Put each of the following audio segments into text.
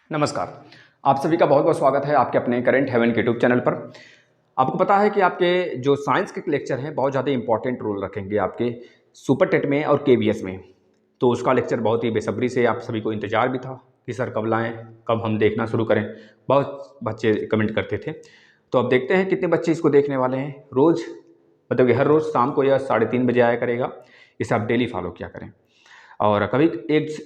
नमस्कार। आप सभी का बहुत बहुत स्वागत है आपके अपने करंट हेवन के यूट्यूब चैनल पर। आपको पता है कि आपके जो साइंस के लेक्चर हैं बहुत ज़्यादा इंपॉर्टेंट रोल रखेंगे आपके सुपर टेट में और केवीएस में। तो उसका लेक्चर बहुत ही बेसब्री से आप सभी को इंतजार भी था कि सर कब लाएँ, कब हम देखना शुरू करें। बहुत बच्चे कमेंट करते थे। तो अब देखते हैं कितने बच्चे इसको देखने वाले हैं। रोज़ मतलब कि हर रोज़ शाम को या 3:30 बजे आया करेगा। इसे आप डेली फॉलो किया करें। और कभी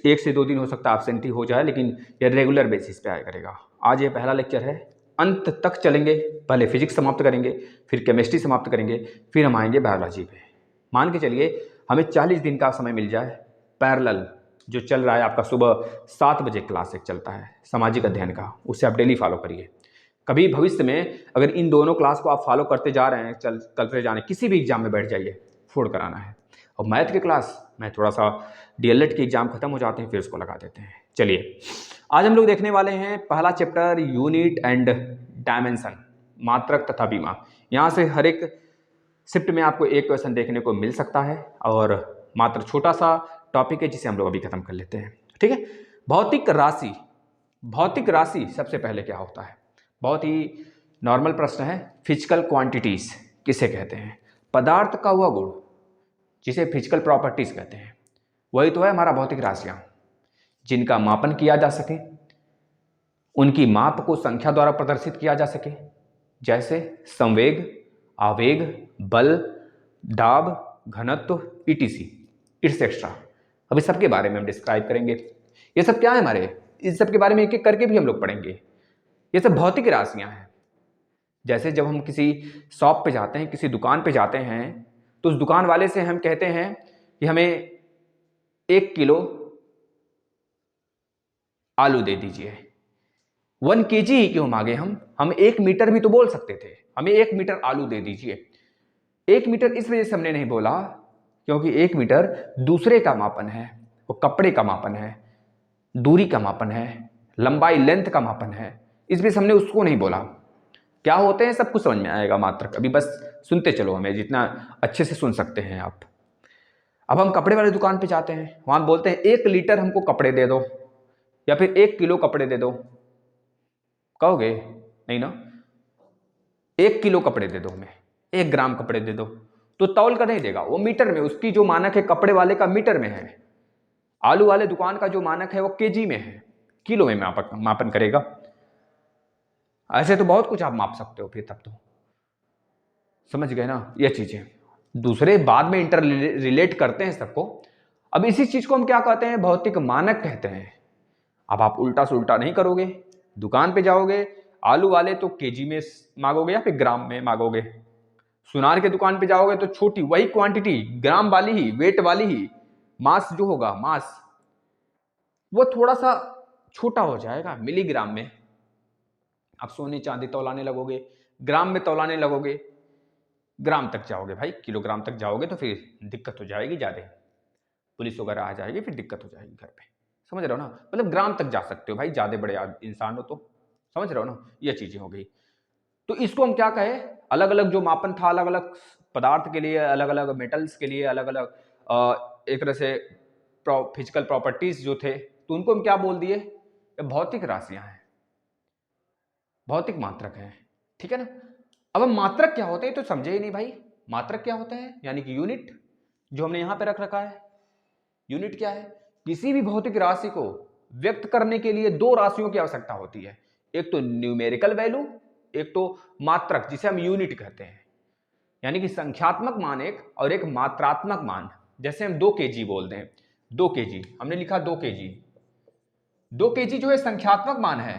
एक से 2 दिन हो सकता है एब्सेंटी हो जाए, लेकिन ये रेगुलर बेसिस पे आया करेगा। आज ये पहला लेक्चर है, अंत तक चलेंगे। पहले फिजिक्स समाप्त करेंगे, फिर केमिस्ट्री समाप्त करेंगे, फिर हम आएंगे बायोलॉजी पे। मान के चलिए हमें 40 दिन का समय मिल जाए पैरेलल। जो चल रहा है आपका सुबह 7 बजे क्लास एक चलता है सामाजिक अध्ययन का, उसे आप डेली फॉलो करिए। कभी भविष्य में अगर इन दोनों क्लास को आप फॉलो करते जा रहे हैं, करते जाने, किसी भी एग्जाम में बैठ जाइए, फोड़ कराना है। और मैथ की क्लास में थोड़ा सा डीएलएड के एग्जाम खत्म हो जाते हैं, फिर उसको लगा देते हैं। चलिए आज हम लोग देखने वाले हैं पहला चैप्टर यूनिट एंड डायमेंशन, मात्रक तथा विमा। यहाँ से हर एक शिफ्ट में आपको एक क्वेश्चन देखने को मिल सकता है और मात्र छोटा सा टॉपिक है जिसे हम लोग अभी खत्म कर लेते हैं। ठीक है। भौतिक राशि, भौतिक राशि सबसे पहले क्या होता है? बहुत ही नॉर्मल प्रश्न है। फिजिकल क्वांटिटीज किसे कहते हैं? पदार्थ का हुआ गुण जिसे फिजिकल प्रॉपर्टीज कहते हैं, वही तो है हमारा भौतिक राशियां, जिनका मापन किया जा सके, उनकी माप को संख्या द्वारा प्रदर्शित किया जा सके, जैसे संवेग, आवेग, बल, दाब, घनत्व, ईटीसी, इट्सेट्रा। अब इस सब के बारे में हम डिस्क्राइब करेंगे। ये सब क्या है हमारे, इस सब के बारे में एक एक करके भी हम लोग पढ़ेंगे। ये सब भौतिक राशियां हैं। जैसे जब हम किसी शॉप पे जाते हैं, किसी दुकान पे जाते हैं, तो उस दुकान वाले से हम कहते हैं कि हमें 1 किलो आलू दे दीजिए। 1 kg ही क्यों मांगे हम 1 मीटर भी तो बोल सकते थे, हमें 1 मीटर आलू दे दीजिए। 1 मीटर इस वजह से हमने नहीं बोला क्योंकि 1 मीटर दूसरे का मापन है, वो कपड़े का मापन है, दूरी का मापन है, लंबाई लेंथ का मापन है। इस वजह से हमने उसको नहीं बोला। क्या होते हैं सब कुछ समझ में आएगा, मात्रक अभी बस सुनते चलो, हमें जितना अच्छे से सुन सकते हैं आप। अब हम कपड़े वाले दुकान पे जाते हैं, वहां बोलते हैं 1 लीटर हमको कपड़े दे दो या फिर 1 किलो कपड़े दे दो। कहोगे नहीं ना? 1 किलो कपड़े दे दो, हमें 1 ग्राम कपड़े दे दो, तो तौल कर नहीं देगा, वो मीटर में, उसकी जो मानक है कपड़े वाले का मीटर में है, आलू वाले दुकान का जो मानक है वो केजी में है, किलो में मापन करेगा। ऐसे तो बहुत कुछ आप माप सकते हो, फिर तब तो समझ गए ना ये चीजें। दूसरे बाद में इंटर रिलेट करते हैं सबको। अब इसी चीज को हम क्या कहते हैं? भौतिक मानक कहते हैं। अब आप उल्टा सुल्टा नहीं करोगे, दुकान पे जाओगे, आलू वाले तो केजी में मांगोगे या फिर ग्राम में मांगोगे। सुनार के दुकान पे जाओगे तो छोटी वही क्वांटिटी, ग्राम वाली ही, वेट वाली ही, मास जो होगा, मास वो थोड़ा सा छोटा हो जाएगा मिलीग्राम में। आप सोने चांदी तौलाने लगोगे, ग्राम में तौलाने लगोगे, ग्राम तक जाओगे भाई, किलोग्राम तक जाओगे तो फिर दिक्कत हो जाएगी ज्यादा, पुलिस वगैरह आ जाएगी, फिर दिक्कत हो जाएगी घर पे। समझ रहे हो ना? मतलब ग्राम तक जा सकते हो भाई, ज्यादा बड़े इंसान हो तो। समझ रहे हो ना? ये चीजें हो गई। तो इसको हम क्या कहे, अलग अलग जो मापन था, अलग अलग पदार्थ के लिए, अलग अलग मेटल्स के लिए, अलग अलग एक तरह से फिजिकल प्रॉपर्टीज जो थे, तो उनको हम क्या बोल दिए? ये भौतिक राशियां हैं, भौतिक मात्रक हैं। ठीक है ना? अब हम मात्रक क्या होते हैं तो समझे ही नहीं भाई। मात्रक क्या होता है? यानी कि यूनिट, जो हमने यहां पे रख रखा है। यूनिट क्या है? किसी भी भौतिक राशि को व्यक्त करने के लिए दो राशियों की आवश्यकता होती है, एक तो न्यूमेरिकल वैल्यू, एक तो मात्रक जिसे हम यूनिट कहते हैं। यानी कि संख्यात्मक मान एक और एक मात्रात्मक मान। जैसे हम 2 kg बोलते हैं, 2 kg हमने लिखा 2 kg। 2 kg जो है संख्यात्मक मान है।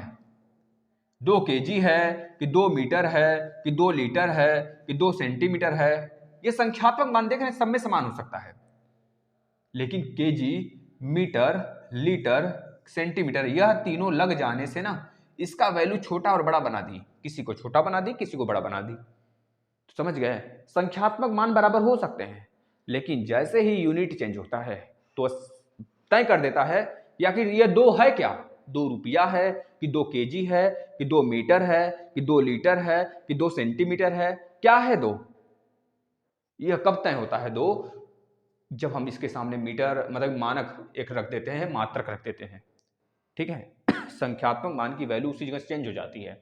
2 kg है कि 2 मीटर है कि 2 लीटर है कि 2 सेंटीमीटर है, ये संख्यात्मक मान देख रहे हैं, सब में समान हो सकता है। लेकिन केजी, मीटर, लीटर, सेंटीमीटर, यह तीनों लग जाने से ना इसका वैल्यू छोटा और बड़ा बना दी, किसी को छोटा बना दी, किसी को बड़ा बना दी। तो समझ गए? संख्यात्मक मान बराबर हो सकते हैं, लेकिन जैसे ही यूनिट चेंज होता है तो तय कर देता है कि आखिर ये दो है क्या, 2 रुपया है कि 2 kg है कि 2 मीटर है कि 2 लीटर है कि 2 सेंटीमीटर है, क्या है दो? यह कब तय होता है दो? जब हम इसके सामने मीटर मतलब मानक एक रख देते हैं, मात्रक रख देते हैं। ठीक है? संख्यात्मक मान की वैल्यू उसी जगह चेंज हो जाती है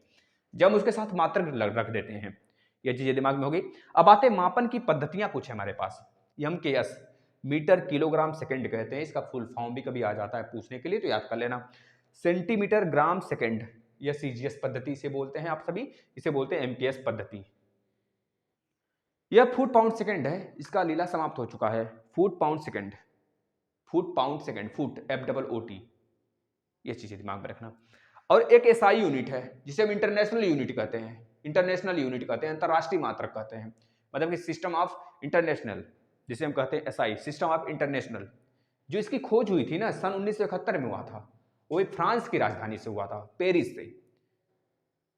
जब हम उसके साथ मात्रक रख देते हैं। ये चीजें दिमाग में होगी। अब आते मापन की पद्धतियां कुछ है हमारे पास। MKS मीटर किलोग्राम सेकंड कहते हैं, इसका फुल फॉर्म भी कभी आ जाता है पूछने के लिए तो याद कर लेना। सेंटीमीटर ग्राम सेकंड, यह CGS पद्धति से बोलते हैं आप सभी, इसे बोलते हैं MKS पद्धति। यह फुट पाउंड सेकंड है, इसका लीला समाप्त हो चुका है। Foot pound second, foot pound second, foot FOOT, ये चीजें दिमाग में रखना। और एक SI यूनिट है जिसे हम इंटरनेशनल यूनिट कहते हैं, इंटरनेशनल यूनिट कहते हैं, अंतरराष्ट्रीय मात्रक कहते हैं, मतलब कि सिस्टम ऑफ इंटरनेशनल, जिसे हम कहते हैं SI, सिस्टम ऑफ इंटरनेशनल। जो इसकी खोज हुई थी ना सन 1971 में हुआ था, वो फ्रांस की राजधानी से हुआ था, पेरिस से।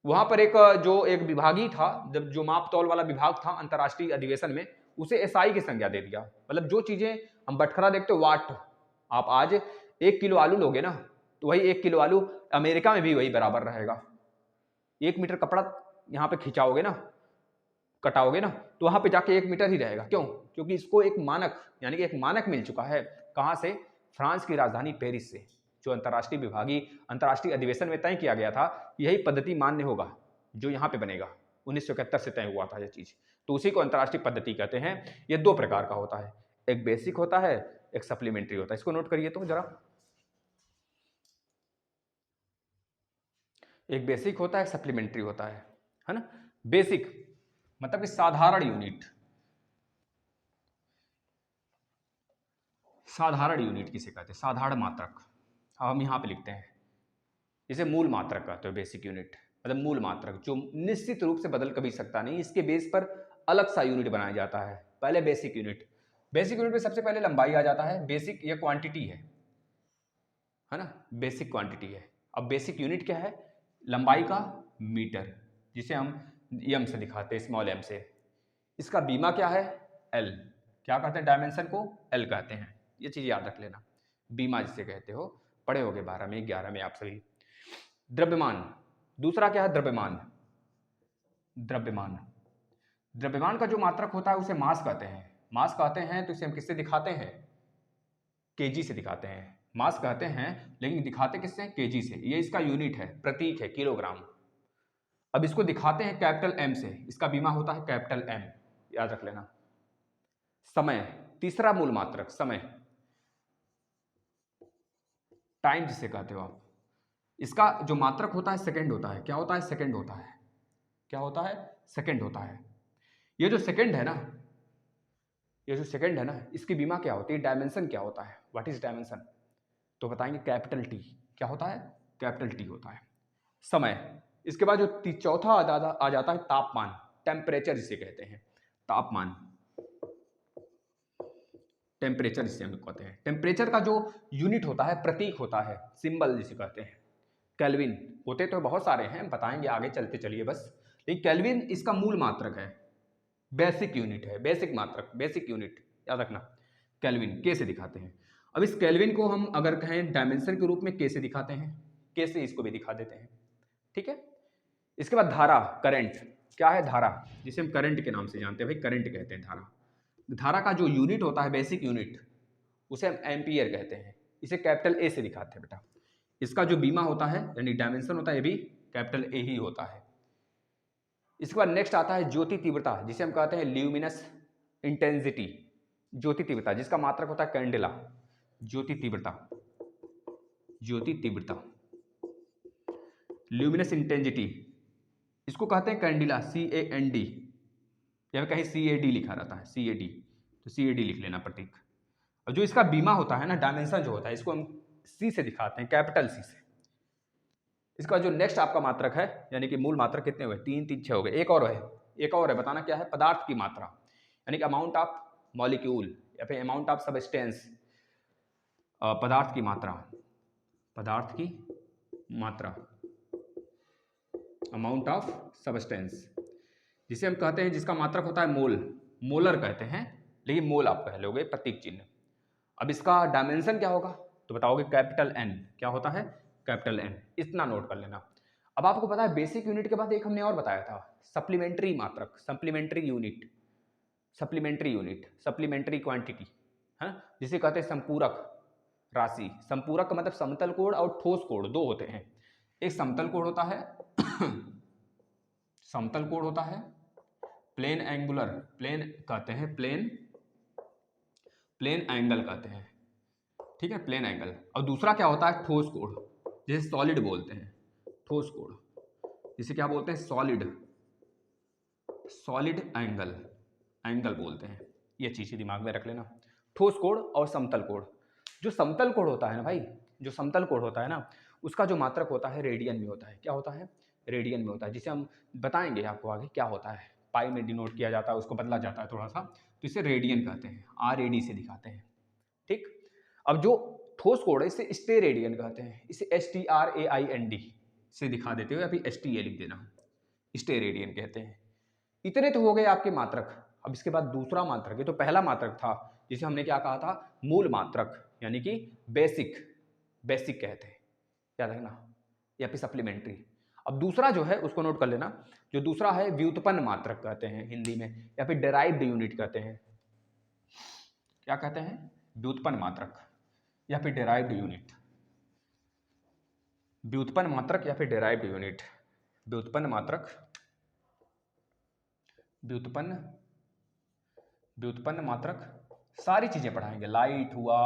वहां पर एक विभागी था, जब जो माप तौल वाला विभाग था अंतरराष्ट्रीय अधिवेशन में, उसे SI की संज्ञा दे दिया। मतलब जो चीजें हम बटखरा देखते हो वाट, आप आज 1 किलो आलू लोगे ना तो वही 1 किलो आलू अमेरिका में भी वही बराबर रहेगा। 1 मीटर कपड़ा यहाँ पे खिंचाओगे ना, कटाओगे ना, तो वहां पे जाके 1 मीटर ही रहेगा। क्यों? क्योंकि इसको एक मानक, यानी कि एक मानक मिल चुका है। कहां से? फ्रांस की राजधानी पेरिस से। जो अंतरराष्ट्रीय विभागी अंतरराष्ट्रीय अधिवेशन में तय किया गया था यही पद्धति मान्य होगा जो यहाँ पे बनेगा। 1971 से तय हुआ था यह चीज, तो उसी को अंतरराष्ट्रीय पद्धति कहते हैं। ये 2 प्रकार का होता है, एक बेसिक होता है, एक सप्लीमेंट्री होता है। इसको नोट करिए तो जरा, एक बेसिक होता है, एक सप्लीमेंट्री होता है ना। बेसिक मतलब कि साधारण यूनिट, साधारण यूनिट किसे कहते हैं? साधारण मात्रक। हम यहाँ पे लिखते हैं इसे मूल मात्रक कहते हैं। बेसिक यूनिट मतलब मूल मात्रक, जो निश्चित रूप से बदल कभी सकता नहीं, इसके बेस पर अलग सा यूनिट बनाया जाता है। पहले बेसिक यूनिट, बेसिक यूनिट में सबसे पहले लंबाई आ जाता है। बेसिक ये क्वांटिटी है ना, बेसिक क्वांटिटी है। अब बेसिक यूनिट क्या है? लंबाई का मीटर, जिसे हम m से दिखाते हैं, स्मॉल m से। इसका बीमा क्या है? L। क्या कहते हैं? डायमेंशन को L कहते हैं। ये चीज याद रख लेना, बीमा जिसे कहते हो, पढ़े होगे 12 में 11 में आप सभी। द्रव्यमान, दूसरा क्या है? द्रव्यमान। द्रव्यमान, द्रव्यमान का जो मात्रक होता है उसे मास कहते हैं। मास कहते हैं तो इसे हम किससे दिखाते हैं? केजी से दिखाते हैं। मास कहते हैं लेकिन दिखाते किससे? केजी से। ये इसका यूनिट है, प्रतीक है, किलोग्राम। अब इसको दिखाते हैं कैपिटल M से, इसका बीमा होता है कैपिटल M, याद रख लेना। समय, तीसरा मूल मात्रक, समय, टाइम जिसे कहते हो आप। इसका जो मात्रक होता है सेकंड होता है। क्या होता है? सेकंड होता है। क्या होता है? सेकंड होता है। ये जो सेकंड है ना, ये जो सेकंड है ना, इसकी बीमा क्या होती है? डायमेंशन क्या होता है? What is dimension? तो बताएंगे कैपिटल T। क्या होता है? कैपिटल T होता है समय। इसके बाद जो चौथा आ जाता है तापमान, टेम्परेचर जिसे कहते हैं। तापमान, टेम्परेचर जिसे हम कहते हैं। टेम्परेचर का जो यूनिट होता है, प्रतीक होता है, सिंबल जिसे कहते हैं, केल्विन। होते तो बहुत सारे हैं, बताएंगे आगे चलते चलिए बस। लेकिन केल्विन इसका मूल मात्रक है, बेसिक यूनिट है, बेसिक मात्रक, बेसिक यूनिट याद रखना। केल्विन के से दिखाते हैं। अब इस केल्विन को हम अगर कहें डायमेंशन के रूप में के से दिखाते हैं, के से इसको भी दिखा देते हैं, ठीक है। इसके बाद धारा, करंट। क्या है? धारा, जिसे हम करंट के नाम से जानते हैं भाई, करंट कहते हैं धारा। धारा का जो यूनिट होता है, बेसिक यूनिट, उसे हम एम्पियर कहते हैं। इसे कैपिटल ए से दिखाते हैं बेटा। इसका जो बीमा होता है यानी डायमेंशन होता है, ये भी कैपिटल ए ही होता है। इसके बाद नेक्स्ट आता है ज्योति तीव्रता, जिसे हम कहते हैं ल्यूमिनस इंटेंसिटी। ज्योति तीव्रता जिसका मात्रक होता है कैंडेला। ज्योति तीव्रता, ज्योति तीव्रता, ल्यूमिनस इंटेंसिटी, इसको कहते हैं कैंडिला, CAND, या कहीं CAD लिखा रहता है, CAD, तो CAD लिख लेना प्रतीक। और जो इसका बीमा होता है ना, डायमेंशन जो होता है, इसको हम C से दिखाते हैं, कैपिटल C से। इसका जो नेक्स्ट आपका मात्रक है, यानी कि मूल मात्रक कितने हुए? 3 3 6 हो गए। एक और है, एक और है, बताना क्या है? पदार्थ की मात्रा, यानी कि अमाउंट ऑफ मॉलिक्यूल या फिर अमाउंट ऑफ सबस्टेंस। पदार्थ की मात्रा, पदार्थ की मात्रा, अमाउंट ऑफ सबस्टेंस, जिसे हम कहते हैं, जिसका मात्रक होता है मोल, मोलर कहते हैं, लेकिन मोल आप कह लोगे प्रतीक चिन्ह। अब इसका डायमेंशन क्या होगा? तो बताओगे कैपिटल N। क्या होता है? Capital N। इतना नोट कर लेना। अब आपको पता है बेसिक यूनिट के बाद एक हमने और बताया था, सप्लीमेंट्री मात्रक, supplementary unit, supplementary unit, supplementary quantity, है, जिसे कहते हैं संपूरक राशि। संपूरक का मतलब समतल कोण और ठोस कोण, दो होते हैं। एक समतल कोण होता है समतल कोण होता है, प्लेन एंगुलर, प्लेन कहते हैं, प्लेन एंगल कहते हैं, ठीक है, प्लेन एंगल। और दूसरा क्या होता है, ठोस कोण, जिसे सॉलिड बोलते हैं, ठोस कोण, जिसे क्या बोलते हैं, सॉलिड एंगल बोलते हैं। ये चीज़ दिमाग में रख लेना, ठोस कोण और समतल कोण। जो समतल कोण होता है ना भाई, जो समतल कोण होता है ना, उसका जो मात्रक होता है रेडियन में होता है। क्या होता है, रेडियन में होता है, जिसे हम बताएंगे आपको आगे क्या होता है। पाई में डिनोट किया जाता है, उसको बदला जाता है थोड़ा सा, तो इसे रेडियन कहते हैं, RAD से दिखाते हैं, ठीक। अब जो ठोस कोण है इसे स्टे रेडियन कहते हैं, इसे STRAIND से दिखा देते हो, या फिर STA लिख देना, स्टे रेडियन कहते हैं। इतने तो हो गए आपके मात्रक। अब इसके बाद दूसरा मात्रक, ये तो पहला मात्रक था जिसे हमने क्या कहा था, मूल मात्रक, यानी कि बेसिक कहते हैं, याद रखना, या फिर सप्लीमेंट्री। अब दूसरा जो है उसको नोट कर लेना, जो दूसरा है व्युत्पन्न मात्रक कहते हैं हिंदी में, या फिर डेराइव्ड यूनिट कहते हैं। क्या कहते हैं, व्युत्पन्न मात्रक या फिर डेराइव्ड यूनिट, व्युत्पन्न मात्रक या फिर डेराइव्ड यूनिट। व्युत्पन्न मात्रक, व्युत्पन्न मात्रक, सारी चीजें पढ़ाएंगे, लाइट हुआ,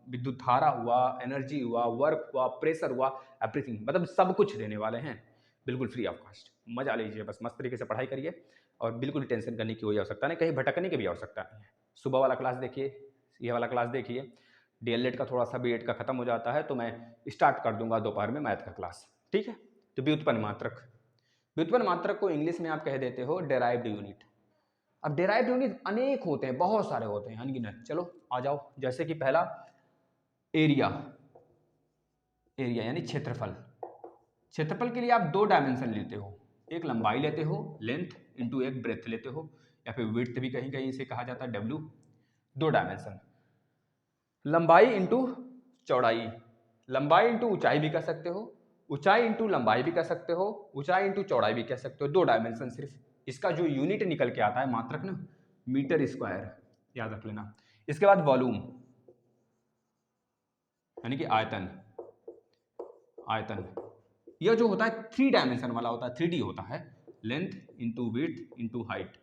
विद्युत धारा हुआ, एनर्जी हुआ, वर्क हुआ, प्रेशर हुआ, एवरीथिंग, मतलब सब कुछ देने वाले हैं, बिल्कुल फ्री ऑफ कॉस्ट। मजा लीजिए, बस मस्त तरीके से पढ़ाई करिए, और बिल्कुल टेंशन करने की कोई आवश्यकता नहीं, कहीं भटकने की भी आवश्यकता नहीं है। सुबह वाला क्लास देखिए, ये वाला क्लास देखिए, DLED का थोड़ा सा B.Ed का खत्म हो जाता है तो मैं स्टार्ट कर दूंगा दोपहर में मैथ का क्लास, ठीक है। तो व्युत्पन्न मात्रक को इंग्लिश में आप कह देते हो डेराइव्ड यूनिट। अब डेराइव्ड यूनिट अनेक होते हैं, बहुत सारे होते हैं, अनगिनत। चलो आ जाओ, जैसे कि पहला एरिया यानी क्षेत्रफल। क्षेत्रफल के लिए आप दो डायमेंशन लेते हो, एक लंबाई लेते हो लेंथ इंटू एक ब्रेथ लेते हो, या फिर विड्थ भी कहीं कहीं इसे कहा जाता है W। दो डायमेंशन, लंबाई इंटू चौड़ाई, लंबाई इंटू ऊंचाई भी कह सकते हो, ऊंचाई इंटू लंबाई भी कह सकते हो, ऊंचाई इंटू चौड़ाई भी कह सकते हो। दो डायमेंशन सिर्फ, इसका जो यूनिट निकल के आता है मात्रक ना, मीटर स्क्वायर, याद रख लेना। इसके बाद वॉल्यूम यानी कि आयतन, यह जो होता है 3 डायमेंशन वाला होता है, 3D होता है, length into width into height.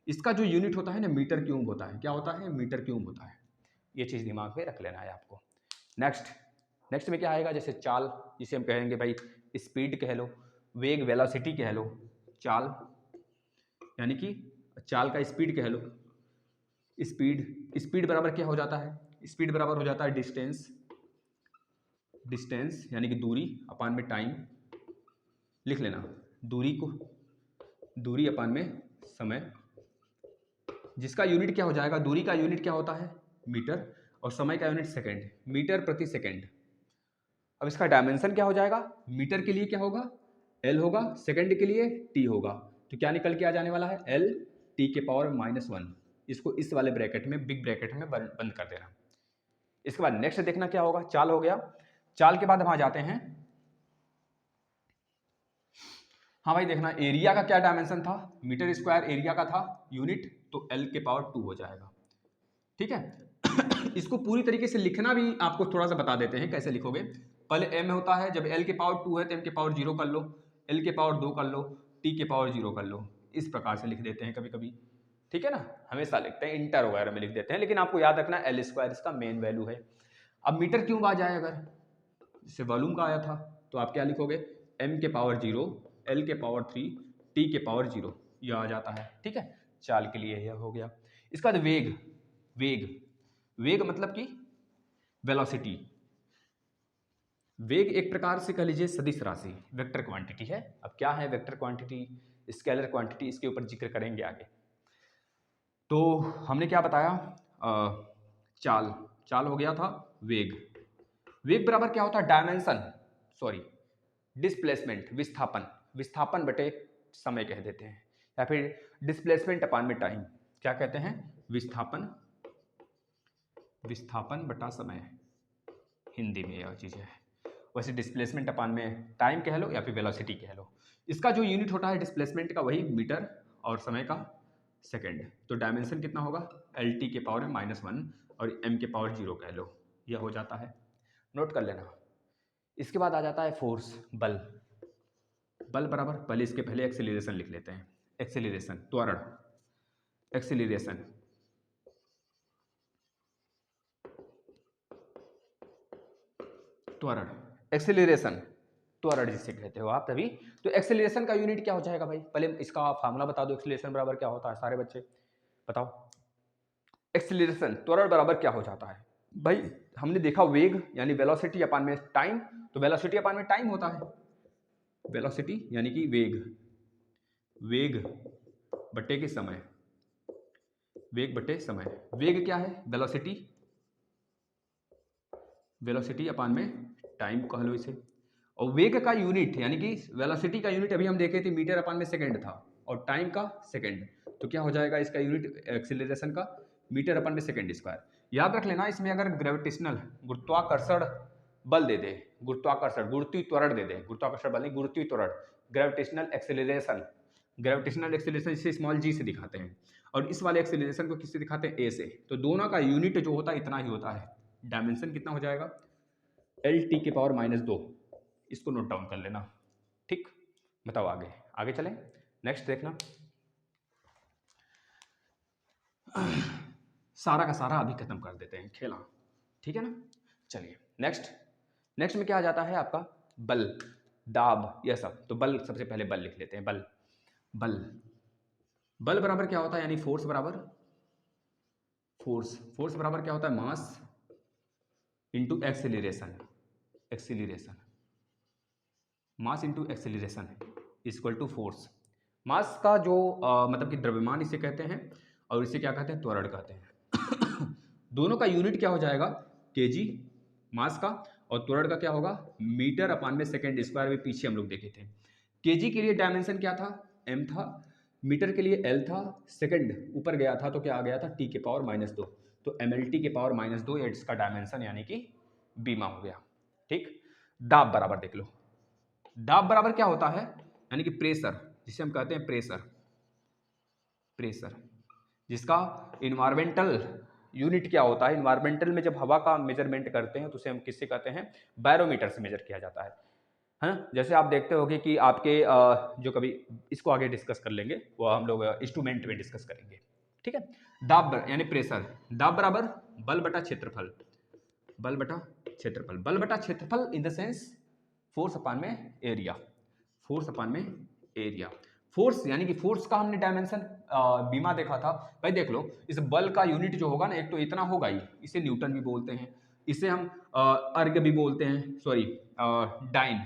इसका जो यूनिट होता है ना मीटर क्यूब होता है। क्या होता है, मीटर क्यूब होता है। ये चीज़ दिमाग में रख लेना है आपको। नेक्स्ट में क्या आएगा, जैसे चाल, जिसे हम कहेंगे भाई स्पीड कह लो, वेग वेलोसिटी कह लो, चाल यानी कि चाल का स्पीड कह लो। स्पीड बराबर क्या हो जाता है, स्पीड बराबर हो जाता है डिस्टेंस यानी कि दूरी अपान में टाइम, लिख लेना, दूरी अपान में समय, जिसका यूनिट क्या हो जाएगा, दूरी का यूनिट क्या होता है मीटर, और समय का यूनिट सेकंड, मीटर प्रति सेकंड। अब इसका डायमेंशन क्या हो जाएगा, मीटर के लिए क्या होगा L होगा, सेकंड के लिए T होगा, तो क्या निकल के आ जाने वाला है L T⁻⁻1। इसको इस वाले ब्रैकेट में, बिग ब्रैकेट में बंद कर देना। इसके बाद नेक्स्ट देखना क्या होगा, चाल हो गया। चाल के बाद हम आ जाते हैं, हाँ भाई देखना एरिया का क्या डायमेंशन था, मीटर स्क्वायर एरिया का था यूनिट, तो L⁻² हो जाएगा, ठीक है। इसको पूरी तरीके से लिखना भी आपको थोड़ा सा बता देते हैं कैसे लिखोगे। पहले m होता है, जब L⁻² है तो m⁻0 कर लो, L⁻2 कर लो, T⁻0 कर लो, इस प्रकार से लिख देते हैं कभी कभी, ठीक है ना, हमेशा लिखते हैं, इंटर वगैरह में लिख देते हैं, लेकिन आपको याद रखना L² इसका मेन वैल्यू है। अब मीटर क्यूब आ जाए, अगर जिससे वॉल्यूम का आया था, तो आप क्या लिखोगे m⁻0 L⁻3 T⁻0, यह आ जाता है, ठीक है। चाल के लिए यह हो गया। इसके बाद वेग मतलब कि वेलोसिटी। वेग एक प्रकार से कह लीजिए सदिश राशि, वेक्टर क्वांटिटी है। अब क्या है वेक्टर क्वांटिटी, स्केलर क्वांटिटी, इसके ऊपर जिक्र करेंगे आगे। तो हमने क्या बताया, चाल हो गया था, वेग बराबर क्या होता है, डिस्प्लेसमेंट, विस्थापन बटे समय कह देते हैं, या फिर डिस्प्लेसमेंट अपान में टाइम, क्या कहते हैं, विस्थापन बटा समय, हिंदी में यह चीज़ है। वैसे डिस्प्लेसमेंट अपान में टाइम कह लो या फिर वेलोसिटी कह लो। इसका जो यूनिट होता है डिस्प्लेसमेंट का वही मीटर, और समय का सेकंड। तो डायमेंशन कितना होगा, L⁻⁻1 और m⁻0 कह लो, यह हो जाता है, नोट कर लेना। इसके बाद आ जाता है फोर्स, बल। बल बराबर, पहले इसके पहले एक्सेलरेशन लिख लेते हैं, एक्सेलरेशन त्वरण, एक्सेलरेशन त्वरण, एक्सेलरेशन त्वरण जिसे कहते हो आप तभी। तो एक्सेलरेशन का यूनिट क्या हो जाएगा भाई, पहले इसका फार्मूला बता दो, एक्सेलरेशन बराबर क्या होता है सारे बच्चे बताओ। एक्सेलरेशन त्वरण बराबर क्या हो जाता है भाई, हमने देखा वेग यानी वेलोसिटी अपान में टाइम, तो वेलोसिटी अपान में टाइम होता है, वेलोसिटी यानी कि वेग, वेग बटे के समय, वेग बटे समय, वेग क्या है वेलोसिटी, वेलोसिटी अपान में टाइम कह लो इसे। और वेग का यूनिट यानी कि वेलोसिटी का यूनिट अभी हम देखे थे मीटर अपान में सेकंड था, और टाइम का सेकंड, तो क्या हो जाएगा इसका यूनिट एक्सीलरेशन का, मीटर अपन में सेकंड स्क्वायर। याद रख लेना इसमें अगर ग्रेविटेशनल गुरुत्वाकर्षण बल दे दे, गुरुत्वाकर्षण गुरुत्वीय त्वरण दे दे, गुरुत्वाकर्षण बल नहीं गुरुत्वीय त्वरण, ग्रेविटेशनल एक्सेलरेशन, ग्रेविटेशनल एक्सेलरेशन इसे स्मॉल जी से दिखाते हैं, और इस वाले एक्सेलरेशन को किससे दिखाते हैं, ए से। तो दोनों का यूनिट जो होता है इतना ही होता है, डायमेंशन कितना हो जाएगा, एल टी के पावर -2, इसको नोट डाउन कर लेना, ठीक। बताओ आगे, आगे चलें, नेक्स्ट देखना। सारा का सारा अभी खत्म कर देते हैं खेला, ठीक है ना। चलिए नेक्स्ट, नेक्स्ट में क्या आ जाता है आपका, बल, दाब, यह सब। तो बल, सबसे पहले बल लिख लेते हैं, बल, बल, बल बराबर क्या होता है, यानी फोर्स बराबर, फोर्स, फोर्स बराबर क्या होता है, mass into acceleration, acceleration, mass into acceleration equal to force. Mass का जो मतलब कि द्रव्यमान इसे कहते हैं, और इसे क्या कहते हैं, त्वरण कहते हैं। दोनों का यूनिट क्या हो जाएगा, केजी मास का, और त्वरण का क्या होगा, मीटर अपान में सेकंड स्क्वायर में पीछे हम लोग देखे थे। केजी के लिए डायमेंशन क्या था, एम था, मीटर के लिए एल था, सेकंड ऊपर गया था तो क्या आ गया था, टी के पावर -2, तो एम एल टी के पावर -2 इसका डायमेंशन यानी कि बीमा हो गया, ठीक। दाब बराबर देख लो, दाब बराबर क्या होता है, यानी कि प्रेशर, जिसे हम कहते हैं प्रेशर, प्रेशर जिसका इन्वायरमेंटल यूनिट क्या होता है, इन्वायरमेंटल में जब हवा का मेजरमेंट करते हैं तो उसे हम किससे कहते हैं, बैरोमीटर से मेजर किया जाता है ना। जैसे आप देखते होगे कि आपके जो कभी इसको आगे डिस्कस कर लेंगे, वो हम लोग इंस्ट्रूमेंट में डिस्कस करेंगे, ठीक है। दाब यानी प्रेशर, दाब बराबर बल बटा क्षेत्रफल, बल बटा क्षेत्रफल, बल बटा क्षेत्रफल इन द सेंस फोर्स अपान में एरिया, फोर्स अपान में एरिया। फोर्स यानी कि फोर्स का हमने डायमेंशन बीमा देखा था भाई, देख लो इस बल का यूनिट जो होगा ना, एक तो इतना होगा ही, इसे न्यूटन भी बोलते हैं, इसे हम अर्ग भी बोलते हैं, सॉरी डाइन,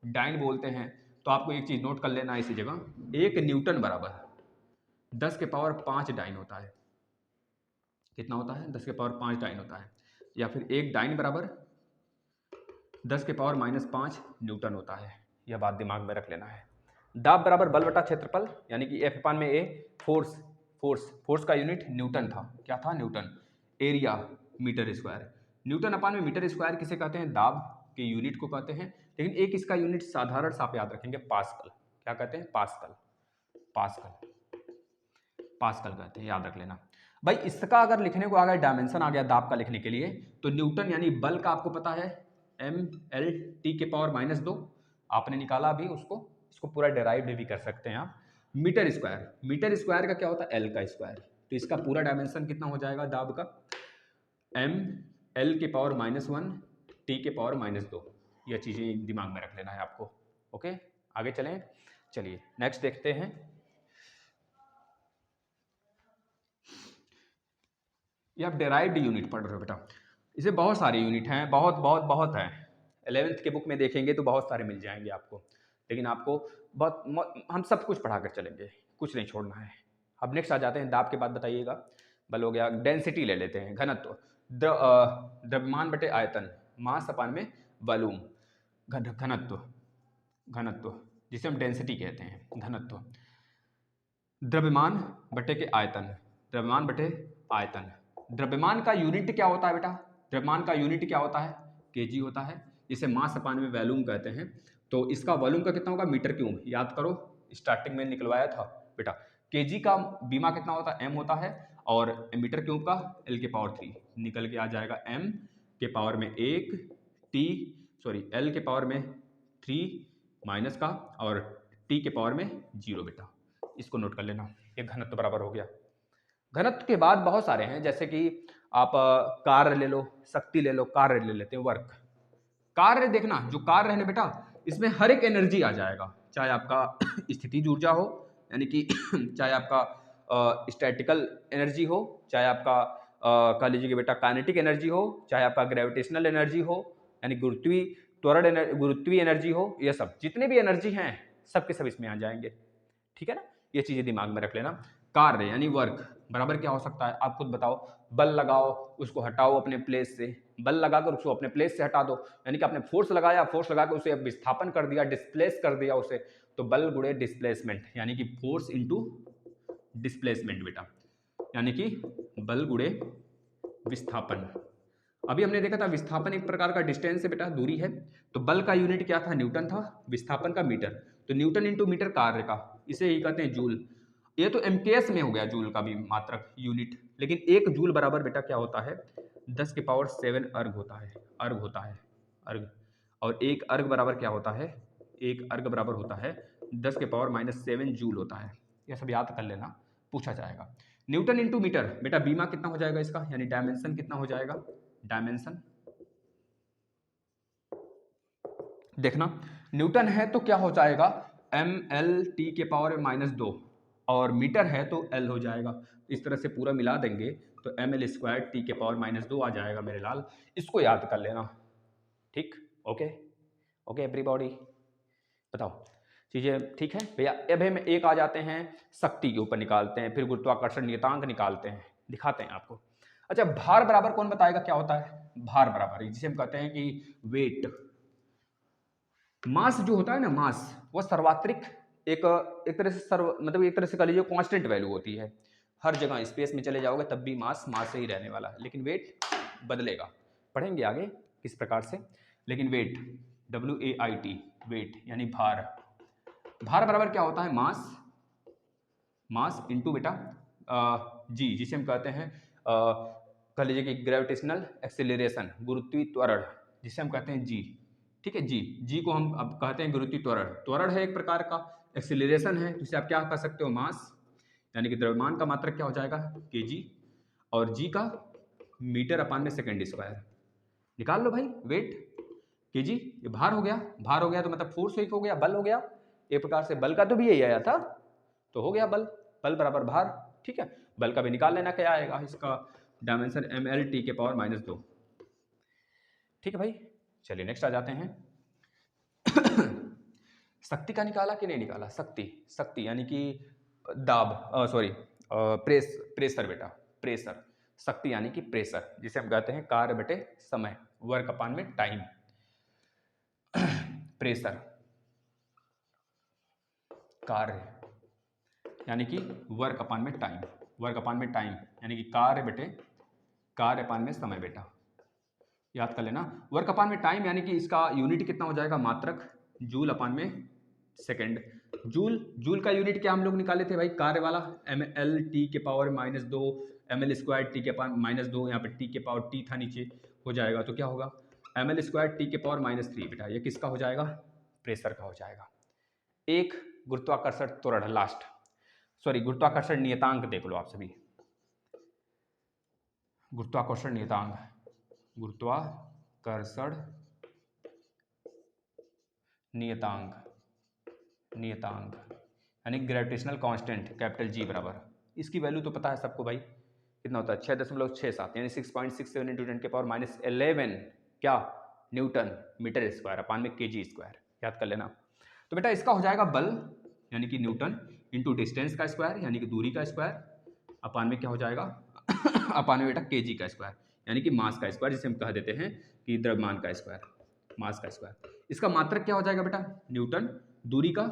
डाइन बोलते हैं। तो आपको एक चीज नोट कर लेना इसी जगह, एक न्यूटन बराबर 10 के पावर 5 डाइन होता है, कितना होता है, 10 के पावर 5 डाइन होता है, या फिर एक डाइन बराबर 10 के पावर -5 न्यूटन होता है, यह बात दिमाग में रख लेना है। दाब बराबर बल बटा क्षेत्रफल, यानी कि एफ अपान में ए, फोर्स, फोर्स, फोर्स का यूनिट न्यूटन था, क्या था, newton, area metre square, newton upon में मीटर स्क्वायर किसे कहते हैं, दाब के यूनिट को कहते हैं। लेकिन एक इसका यूनिट साधारण सा आप याद रखेंगे, पास्कल, क्या कहते हैं, पास्कल, पास्कल, पास्कल कहते हैं, याद रख लेना भाई। इसका अगर लिखने को आ गया, डायमेंशन आ गया दाब का लिखने के लिए, तो न्यूटन यानी बल का आपको पता है एम एल टी के पावर -2, आपने निकाला अभी उसको, इसको पूरा डेराइव्ड भी कर सकते हैं आप। मीटर स्क्वायर, मीटर स्क्वायर का क्या होता है, एल का स्क्वायर, तो इसका पूरा डायमेंशन कितना हो जाएगा दाब का, एम एल के पावर -1 टी के पावर -2, यह चीज़ें दिमाग में रख लेना है आपको, ओके। आगे चलें, चलिए नेक्स्ट देखते हैं। ये आप डेराइव्ड यूनिट पढ़ रहे हो बेटा, इसे बहुत सारे यूनिट हैं, बहुत बहुत बहुत हैं, 11th के बुक में देखेंगे तो बहुत सारे मिल जाएंगे आपको, लेकिन आपको हम सब कुछ पढ़ा कर चलेंगे, कुछ नहीं छोड़ना है। अब नेक्स्ट आ जाते हैं दाब के बाद, बताइएगा बल हो गया, डेंसिटी ले लेते हैं, घनत्व, द्रव्यमान बटे आयतन, मास अपान में वॉल्यूम, घनत्व, घनत्व जिसे हम डेंसिटी कहते हैं, घनत्व, द्रव्यमान बटे के आयतन, द्रव्यमान बटे आयतन, द्रव्यमान का यूनिट क्या होता है बेटा, द्रव्यमान का यूनिट क्या होता है, केजी होता है, इसे मास अपान में वॉल्यूम कहते हैं। तो इसका वॉल्यूम का कितना होगा, मीटर क्यूब, याद करो स्टार्टिंग में निकलवाया था बेटा, केजी का बीमा कितना होता है, एम होता है, और मीटर क्यूब का एल के पावर 3, निकल के आ जाएगा एम के पावर में 1 टी, सॉरी एल के पावर में 3 माइनस का और टी के पावर में 0 बेटा, इसको नोट कर लेना। ये घनत्व बराबर हो गया। घनत्व के बाद बहुत सारे हैं, जैसे कि आप कार्य ले लो, शक्ति ले लो, कार्य ले लेते हैं, वर्क। कार्य देखना, जो कार्य है ना बेटा, इसमें हर एक एनर्जी आ जाएगा, चाहे आपका स्थितिज ऊर्जा हो, यानी कि चाहे आपका स्टैटिकल एनर्जी हो, चाहे आपका कह लीजिए कि बेटा काइनेटिक एनर्जी हो, चाहे आपका ग्रेविटेशनल एनर्जी हो, यानी गुरुत्वीय त्वरण गुरुत्वीय एनर्जी हो, ये सब जितने भी एनर्जी हैं सब के सब इसमें आ जाएंगे। ठीक है ना, ये चीजें दिमाग में रख लेना। कार्य यानी वर्क बराबर क्या हो सकता है, आप खुद बताओ। बल लगाओ, उसको हटाओ अपने प्लेस से, बल लगाकर उसको अपने प्लेस से हटा दो, यानी कि आपने फोर्स लगाया, फोर्स लगाकर उसे विस्थापन कर दिया, डिस्प्लेस कर दिया उसे, तो बल गुणे डिस्प्लेसमेंट, यानी कि फोर्स इंटू डिस्प्लेसमेंट बेटा, यानी कि बल गुणे विस्थापन। अभी हमने देखा था विस्थापन एक प्रकार का डिस्टेंस है बेटा, दूरी है, तो बल का यूनिट क्या था, न्यूटन था, विस्थापन का मीटर, तो न्यूटन इंटू मीटर कार्य का, इसे ही कहते हैं जूल। ये तो एमकेएस में हो गया जूल का भी मात्रक यूनिट, लेकिन एक जूल बराबर बेटा क्या होता है, 10 के पावर 7 अर्ग होता है, अर्ग होता है, अर्ग। और एक अर्ग बराबर क्या होता है, एक अर्ग बराबर होता है 10 के पावर -7 जूल होता है। यह सब याद कर लेना, पूछा जाएगा। न्यूटन इंटू मीटर बेटा, बीमा कितना हो जाएगा इसका, यानी डायमेंशन कितना हो जाएगा, डायमेंशन देखना, न्यूटन है तो क्या हो जाएगा, ml के पावर -2, और मीटर है तो L हो जाएगा। इस तरह से पूरा मिला देंगे तो ml² टी के पावर -2 आ जाएगा मेरे लाल, इसको याद कर लेना। ठीक, ओके ओके एवरीबॉडी, बताओ चीजें ठीक है भैया। अब हम एक आ जाते हैं शक्ति के ऊपर, निकालते हैं, फिर गुरुत्वाकर्षण नियतांक निकालते हैं, दिखाते हैं आपको। अच्छा, भार बराबर कौन बताएगा क्या होता है, भार बराबर जिसे हम कहते हैं कि वेट। मास जो होता है ना, मास, वो सर्वात्रिक एक एक तरह से मतलब एक तरह से कह लीजिए कांस्टेंट वैल्यू होती है। हर जगह स्पेस में चले जाओगे तब भी मास मास से ही रहने वाला है, लेकिन वेट बदलेगा, पढ़ेंगे आगे किस प्रकार से। लेकिन वेट, WAIT, वेट यानी भार। भार बराबर क्या होता है, मास, मास इंटू बेटा जी, जिसे हम कहते हैं कह लीजिए कि ग्रेविटेशनल एक्सेलरेशन, गुरुत्वीय त्वरण, जिसे हम कहते हैं जी। ठीक है, जी, जी को हम अब कहते हैं गुरुत्वीय त्वरण। त्वरण है एक प्रकार का, एक्सेलरेशन है, जिसे आप क्या कह सकते हो, मास, यानी कि द्रव्यमान का मात्रक क्या हो जाएगा, kg, और जी का मीटर अपान में सेकेंड स्क्वायर। निकाल लो भाई, वेट kg, ये भार हो गया, भार हो गया तो मतलब फोर्स हो गया, बल हो गया, एक प्रकार से बल का तो भी यही आया था, तो हो गया बल, बल बराबर भार। ठीक है, बल का भी निकाल लेना क्या आएगा, इसका डायमेंशन ml के पावर -2। ठीक है भाई, चलिए नेक्स्ट आ जाते हैं। शक्ति का निकाला कि नहीं निकाला, शक्ति, शक्ति यानी कि दाब, सॉरी प्रेशर बेटा, प्रेशर। शक्ति यानी कि प्रेशर, जिसे हम कहते हैं कार्य बटे समय, वर्क अपान में टाइम। प्रेशर, कार्य यानी कि वर्क अपान में टाइम, वर्क अपान में टाइम यानी कि कार्य बटे कार्य अपान में समय बेटा, याद कर लेना। वर्क अपान में टाइम यानी कि इसका यूनिट कितना हो जाएगा, मात्रक, जूल अपान में सेकंड। जूल, जूल का यूनिट क्या हम लोग निकाले थे भाई, कार्य वाला, ml के पावर -2, ml² के पावर -2, यहाँ पे t के पावर t था नीचे, हो जाएगा तो क्या होगा, ml² के पावर -3 बेटा, ये किसका हो जाएगा, प्रेशर का हो जाएगा। एक गुरुत्वाकर्षण त्वरण, लास्ट, सॉरी गुरुत्वाकर्षण नियतांक देख लो आप सभी, गुरुत्वाकर्षण नियतांक, गुरुत्वाकर्षण नियतांक, नियतांक यानी ग्रेविटेशनल कांस्टेंट, कैपिटल G बराबर, इसकी वैल्यू तो पता है सबको भाई, कितना होता है, 6.67 यानी 6.67 इंटू 10 के पावर -11 क्या, न्यूटन मीटर स्क्वायर अपान में kg स्क्वायर, याद कर लेना। तो बेटा इसका हो जाएगा बल यानी कि न्यूटन इंटू डिस्टेंस का स्क्वायर यानी कि दूरी का स्क्वायर अपान में क्या हो जाएगा अपान में बेटा kg का स्क्वायर यानी कि मास का स्क्वायर, जिसे हम कह देते हैं कि द्रव्यमान का स्क्वायर, मास का स्क्वायर। इसका मात्रक क्या हो जाएगा बेटा, न्यूटन, दूरी का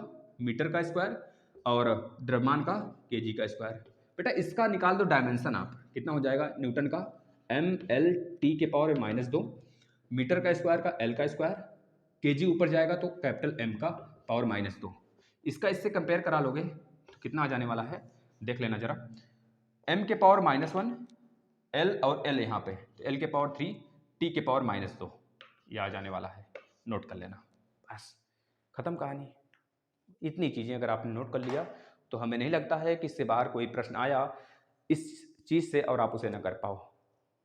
मीटर का स्क्वायर, और द्रव्यमान का kg का स्क्वायर। बेटा इसका निकाल दो डायमेंशन आप, कितना हो जाएगा, न्यूटन का ml के पावर -2, मीटर का स्क्वायर का l का स्क्वायर, kg ऊपर जाएगा तो कैपिटल M का पावर -2। इसका इससे कंपेयर करा लोगे तो कितना आ जाने वाला है, देख लेना जरा, m के पावर -1, l और l यहाँ पे, तो l के पावर 3, t के पावर -2, ये आ जाने वाला है, नोट कर लेना बस। ख़त्म कहानी। इतनी चीज़ें अगर आपने नोट कर लिया तो हमें नहीं लगता है कि इससे बाहर कोई प्रश्न आया इस चीज़ से और आप उसे ना कर पाओ।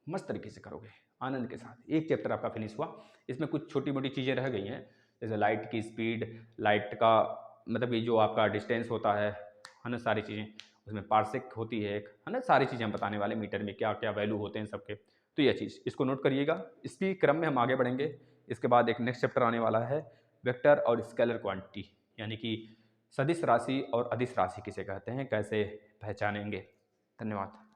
मस्त तरीके से करोगे आनंद के साथ। एक चैप्टर आपका फिनिश हुआ। इसमें कुछ छोटी मोटी चीज़ें रह गई हैं, जैसे लाइट की स्पीड, लाइट का मतलब ये जो आपका डिस्टेंस होता है ना, सारी चीज़ें उसमें पार्सेक होती है एक, है ना, सारी चीज़ें हम बताने वाले, मीटर में क्या क्या वैल्यू होते हैं सबके। तो यह चीज़ इसको नोट करिएगा। इसी क्रम में हम आगे बढ़ेंगे। इसके बाद एक नेक्स्ट चैप्टर आने वाला है, वेक्टर और स्केलर क्वांटिटी, यानी कि सदिश राशि और अदिश राशि किसे कहते हैं, कैसे पहचानेंगे। धन्यवाद।